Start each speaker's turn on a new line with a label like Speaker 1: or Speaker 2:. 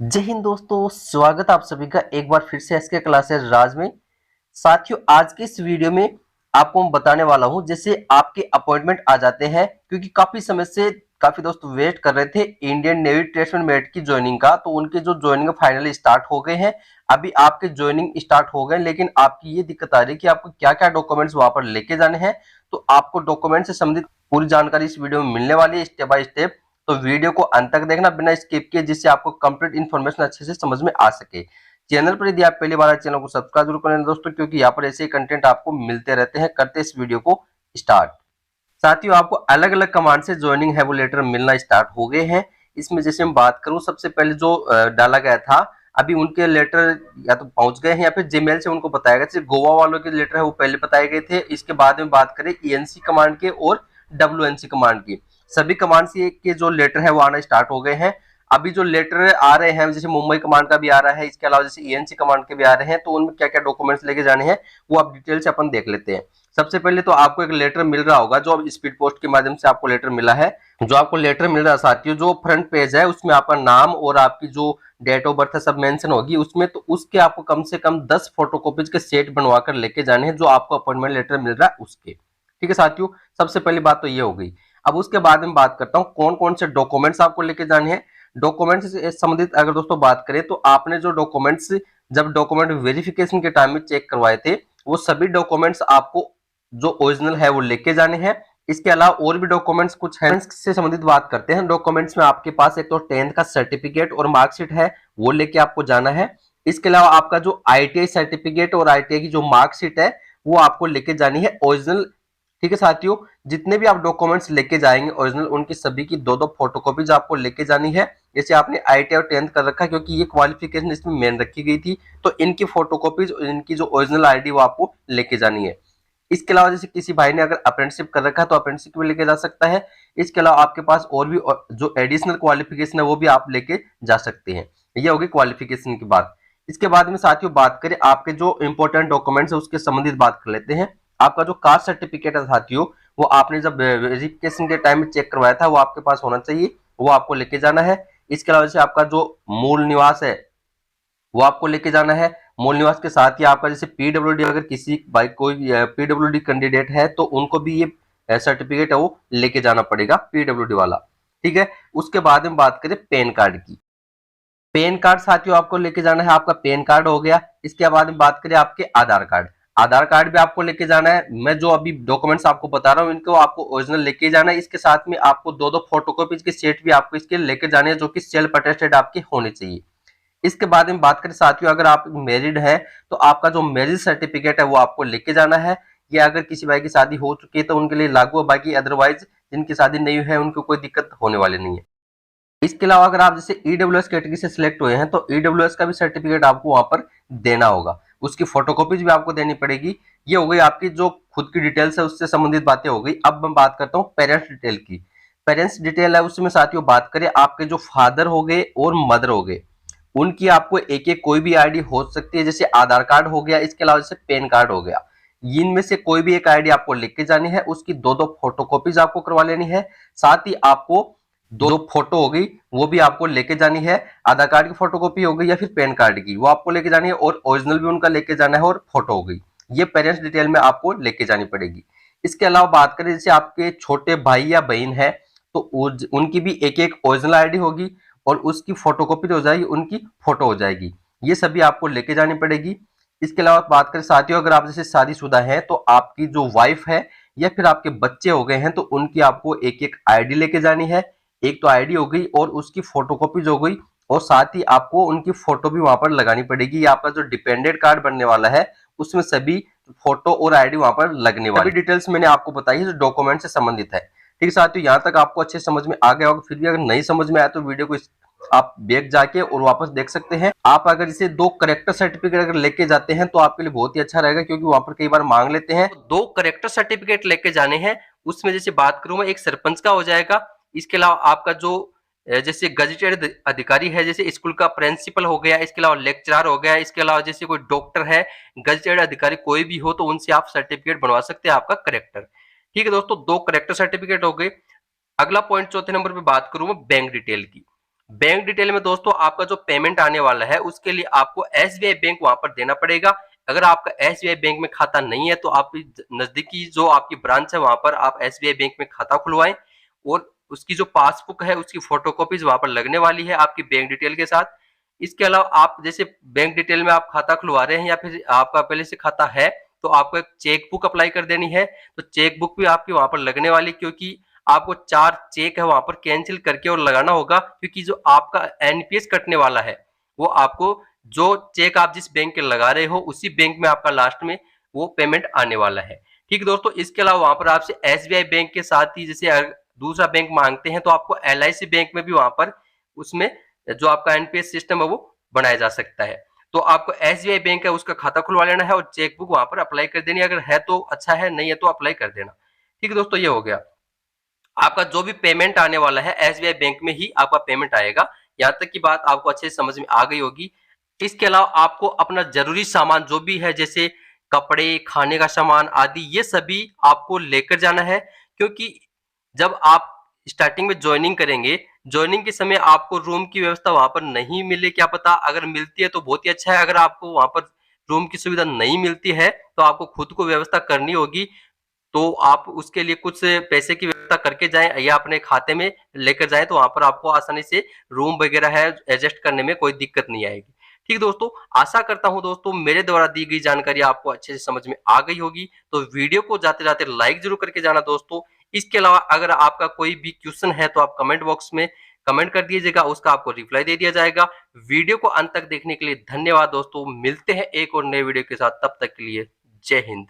Speaker 1: जय हिंद दोस्तों, स्वागत है आप सभी का एक बार फिर से एसके क्लासेस राज में। साथियों, आज की इस वीडियो में आपको मैं बताने वाला हूं जैसे आपके अपॉइंटमेंट आ जाते हैं, क्योंकि काफी समय से काफी दोस्त वेट कर रहे थे इंडियन नेवी रिट्रेसमेंट मेरिट की ज्वाइनिंग का। तो उनके जो ज्वाइनिंग फाइनली स्टार्ट हो गए हैं। अभी आपके ज्वाइनिंग स्टार्ट हो गए, लेकिन आपकी ये दिक्कत आ रही है कि आपको क्या क्या डॉक्यूमेंट्स वहां पर लेके जाने हैं। तो आपको डॉक्यूमेंट से संबंधित पूरी जानकारी इस वीडियो में मिलने वाली है, स्टेप बाय स्टेप। तो वीडियो को अंत तक देखना बिना स्किप किए, जिससे आपको कंप्लीट इन्फॉर्मेशन अच्छे से समझ में आ सके। चैनल पर यदि आप पहली बार चैनल को सब्सक्राइब जरूर करें दोस्तों, क्योंकि यहाँ पर ऐसे कंटेंट आपको मिलते रहते हैं। करते इस वीडियो को स्टार्ट। साथियों, आपको अलग अलग कमांड से ज्वाइनिंग है वो लेटर मिलना स्टार्ट हो गए हैं। इसमें जैसे मैं बात करूं, सबसे पहले जो डाला गया था, अभी उनके लेटर या तो पहुंच गए हैं या फिर जीमेल से उनको बताया गया। जैसे गोवा वालों के लेटर है वो पहले बताए गए थे। इसके बाद में बात करें ईएनसी कमांड के और डब्ल्यूएनसी कमांड की, सभी कमांड के जो लेटर है वो आना स्टार्ट हो गए हैं। अभी जो लेटर आ रहे हैं, जैसे मुंबई कमांड का भी आ रहा है, इसके अलावा जैसे ईएनसी कमांड के भी आ रहे हैं, तो उनमें क्या क्या डॉक्यूमेंट्स लेके जाने हैं वो आप डिटेल से अपन देख लेते हैं। सबसे पहले तो आपको एक लेटर मिल रहा होगा, जो अब स्पीड पोस्ट के माध्यम से आपको लेटर मिला है। जो आपको लेटर मिल रहा है साथियों, जो फ्रंट पेज है उसमें आपका नाम और आपकी जो डेट ऑफ बर्थ है सब मेंशन होगी उसमें। तो उसके आपको कम से कम 10 फोटोकॉपीज के सेट बनवाकर लेके जाने हैं, जो आपको अपॉइंटमेंट लेटर मिल रहा है उसके। ठीक है साथियों, सबसे पहली बात तो ये हो गई। अब उसके बाद में बात करता हूँ कौन कौन से डॉक्यूमेंट्स आपको लेके जाने हैं। डॉक्यूमेंट्स से संबंधित अगर दोस्तों बात करें, तो आपने जो डॉक्यूमेंट्स जब डॉक्यूमेंट वेरिफिकेशन के टाइम में चेक करवाए थे, वो सभी डॉक्यूमेंट्स आपको जो ओरिजिनल है वो लेके जाने हैं। इसके अलावा और भी डॉक्यूमेंट्स कुछ हैं, से संबंधित बात करते हैं। डॉक्यूमेंट्स में आपके पास एक तो 10th का सर्टिफिकेट और मार्कशीट है, वो लेके आपको जाना है। इसके अलावा आपका जो आईटीआई सर्टिफिकेट और आईटीआई की जो मार्कशीट है वो आपको लेके जानी है ओरिजिनल। ठीक है साथियों, जितने भी आप डॉक्यूमेंट्स लेके जाएंगे ओरिजिनल, उनकी सभी की दो दो फोटोकॉपीज आपको लेके जानी है। जैसे आपने आईटीआई और 10th कर रखा है, क्योंकि ये क्वालिफिकेशन इसमें मेन रखी गई थी, तो इनकी फोटोकॉपीज, इनकी जो ओरिजिनल आईडी वो आपको लेके जानी है। इसके अलावा जैसे किसी भाई ने अगर अप्रेंटिसशिप कर रखा है तो अप्रेंटिसशिप भी लेके जा सकता है। इसके अलावा आपके पास और भी जो एडिशनल क्वालिफिकेशन है वो भी आप लेके जा सकते हैं। ये होगी क्वालिफिकेशन की बात। इसके बाद में साथियों बात करें आपके जो इंपॉर्टेंट डॉक्यूमेंट्स है उसके संबंधित बात कर लेते हैं। आपका जो कास्ट सर्टिफिकेट है साथियों, वो आपने जब वेरिफिकेशन के टाइम में चेक करवाया था वो आपके पास होना चाहिए, वो आपको लेके जाना है। इसके अलावा जैसे आपका जो मूल निवास है वो आपको लेके जाना है। मूल निवास के साथ ही आपका जैसे पीडब्ल्यूडी, अगर किसी भाई कोई पीडब्ल्यूडी कैंडिडेट है तो उनको भी ये सर्टिफिकेट है वो लेके जाना पड़ेगा, पीडब्ल्यूडी वाला। ठीक है। उसके बाद में बात करें पैन कार्ड की। पैन कार्ड साथियों आपको लेके जाना है, आपका पैन कार्ड हो गया। इसके बाद में बात करें आपके आधार कार्ड। आधार कार्ड भी आपको लेके जाना है। मैं जो अभी डॉक्यूमेंट्स आपको बता रहा हूँ इनको आपको ओरिजिनल लेके जाना है। इसके साथ में आपको दो दो फोटोकॉपीज के सेट भी आपको इसके लेके जाने हैं, जो कि सेल्फ अटेस्टेड आपके होने चाहिए। इसके बाद में बात करें साथियों, अगर आप मैरिड है तो आपका जो मैरिज सर्टिफिकेट है वो आपको लेके जाना है। ये अगर किसी भाई की शादी हो चुकी है तो उनके लिए लागू है, बाकी अदरवाइज जिनकी शादी नहीं हुई है उनको कोई दिक्कत होने वाली नहीं है। इसके अलावा अगर आप जैसे ईडब्ल्यूएस कैटेगरी से सिलेक्ट हुए हैं तो ईडब्ल्यूएस का भी सर्टिफिकेट आपको वहां पर देना होगा, उसकी फोटोकॉपीज भी आपको देनी पड़ेगी। ये हो गई आपकी जो खुद की डिटेल्स है उससे संबंधित बातें हो गई। अब मैं बात करता हूँ पेरेंट्स डिटेल की। पेरेंट्स डिटेल है उसमें साथियों बात करें आपके जो फादर हो गए और मदर हो गए, उनकी आपको एक एक कोई भी आईडी हो सकती है। जैसे आधार कार्ड हो गया, इसके अलावा जैसे पैन कार्ड हो गया, इनमें से कोई भी एक आईडी आपको लेके जानी है। उसकी दो दो फोटोकॉपीज आपको करवा लेनी है। साथ ही आपको दो फोटो हो गई वो भी आपको लेके जानी है। आधार कार्ड की फोटोकॉपी हो गई या फिर पैन कार्ड की, वो आपको लेके जानी है, और ओरिजिनल भी उनका लेके जाना है, और फोटो हो गई। ये पेरेंट्स डिटेल में आपको लेके जानी पड़ेगी। इसके अलावा बात करें जैसे आपके छोटे भाई या बहन है, तो उनकी भी एक एक ओरिजिनल आईडी होगी और उसकी फोटोकॉपी हो जाएगी, उनकी फोटो हो जाएगी। ये सभी आपको लेके जानी पड़ेगी। इसके अलावा बात करें साथियों, अगर आप जैसे शादीशुदा हैं तो आपकी जो वाइफ है या फिर आपके बच्चे हो गए हैं तो उनकी आपको एक एक आईडी लेके जानी है। एक तो आईडी हो गई और उसकी फोटोकॉपीज हो गई, और साथ ही आपको उनकी फोटो भी वहां पर लगानी पड़ेगी। ये आपका जो डिपेंडेंट कार्ड बनने वाला है उसमें सभी फोटो और आईडी वहां पर लगने वाली डिटेल्स मैंने आपको बताई है जो डॉक्यूमेंट से संबंधित है। ठीक है साथियों, यहाँ तक आपको अच्छे समझ में आ गया होगा। फिर भी अगर नहीं समझ में आया तो वीडियो को आप बैक जाके और वापस देख सकते हैं। आप अगर इसे दो करेक्टर सर्टिफिकेट अगर लेके जाते हैं तो आपके लिए बहुत ही अच्छा रहेगा, क्योंकि वहां पर कई बार मांग लेते हैं। दो करेक्टर सर्टिफिकेट लेके जाने हैं। उसमें जैसे बात करूं मैं, एक सरपंच का हो जाएगा। इसके अलावा आपका जो जैसे गजेटेड अधिकारी है, जैसे स्कूल का प्रिंसिपल हो गया, इसके अलावा लेक्चरर हो गया, इसके अलावा जैसे कोई डॉक्टर है, गजेटेड अधिकारी कोई भी हो तो उनसे आप सर्टिफिकेट बनवा सकते हैं आपका करेक्टर। ठीक है दोस्तों, दो करेक्टर सर्टिफिकेट हो गए। अगला पॉइंट चौथे नंबर पे बात करूं मैं बैंक डिटेल की। बैंक डिटेल में दोस्तों आपका जो पेमेंट आने वाला है उसके लिए आपको एसबीआई बैंक वहां पर देना पड़ेगा। अगर आपका एसबीआई बैंक में खाता नहीं है तो आप नजदीकी जो आपकी ब्रांच है वहां पर आप एसबीआई बैंक में खाता खुलवाएं और उसकी जो पासबुक है उसकी फोटोकॉपीज वहां पर लगने वाली है आपकी बैंक डिटेल के साथ। इसके अलावा आप जैसे बैंक डिटेल में आप खाता खुलवा रहे हैं या फिर आपका पहले से खाता है तो आपको एक चेक बुक अप्लाई कर देनी है। तो चेक बुक भी आपकी वहां पर लगने वाली, क्योंकि आपको 4 चेक है वहां पर कैंसिल करके और लगाना होगा, क्योंकि जो आपका एनपीएस कटने वाला है वो आपको जो चेक आप जिस बैंक के लगा रहे हो उसी बैंक में आपका लास्ट में वो पेमेंट आने वाला है। ठीक है दोस्तों, इसके अलावा वहां पर आपसे एसबीआई बैंक के साथ ही जैसे दूसरा बैंक मांगते हैं तो आपको एलआईसी बैंक में भी वहां पर उसमें जो आपका एनपीएस सिस्टम है वो बनाया जा सकता है। तो आपको एसबीआई बैंक है उसका खाता खुलवा लेना है और चेक बुक वहां पर अप्लाई कर देनी है। अगर है तो अच्छा है, नहीं है तो अप्लाई कर देना। ठीक है दोस्तों, ये हो गया। आपका जो भी पेमेंट आने वाला है एसबीआई बैंक में ही आपका पेमेंट आएगा। यहां तक की बात आपको अच्छे से समझ में आ गई होगी। इसके अलावा आपको अपना जरूरी सामान जो भी है जैसे कपड़े, खाने का सामान आदि ये सभी आपको लेकर जाना है, क्योंकि जब आप स्टार्टिंग में ज्वाइनिंग करेंगे, ज्वाइनिंग के समय आपको रूम की व्यवस्था वहां पर नहीं मिले, क्या पता अगर मिलती है तो बहुत ही अच्छा है। अगर आपको वहां पर रूम की सुविधा नहीं मिलती है तो आपको खुद को व्यवस्था करनी होगी। तो आप उसके लिए कुछ पैसे की व्यवस्था करके जाएं या अपने खाते में लेकर जाएं, तो वहां पर आपको आसानी से रूम वगैरह है एडजस्ट करने में कोई दिक्कत नहीं आएगी। ठीक दोस्तों, आशा करता हूं दोस्तों मेरे द्वारा दी गई जानकारी आपको अच्छे से समझ में आ गई होगी। तो वीडियो को जाते जाते लाइक जरूर करके जाना दोस्तों। इसके अलावा अगर आपका कोई भी क्वेश्चन है तो आप कमेंट बॉक्स में कमेंट कर दीजिएगा, उसका आपको रिप्लाई दे दिया जाएगा। वीडियो को अंत तक देखने के लिए धन्यवाद दोस्तों। मिलते हैं एक और नए वीडियो के साथ, तब तक के लिए जय हिंद।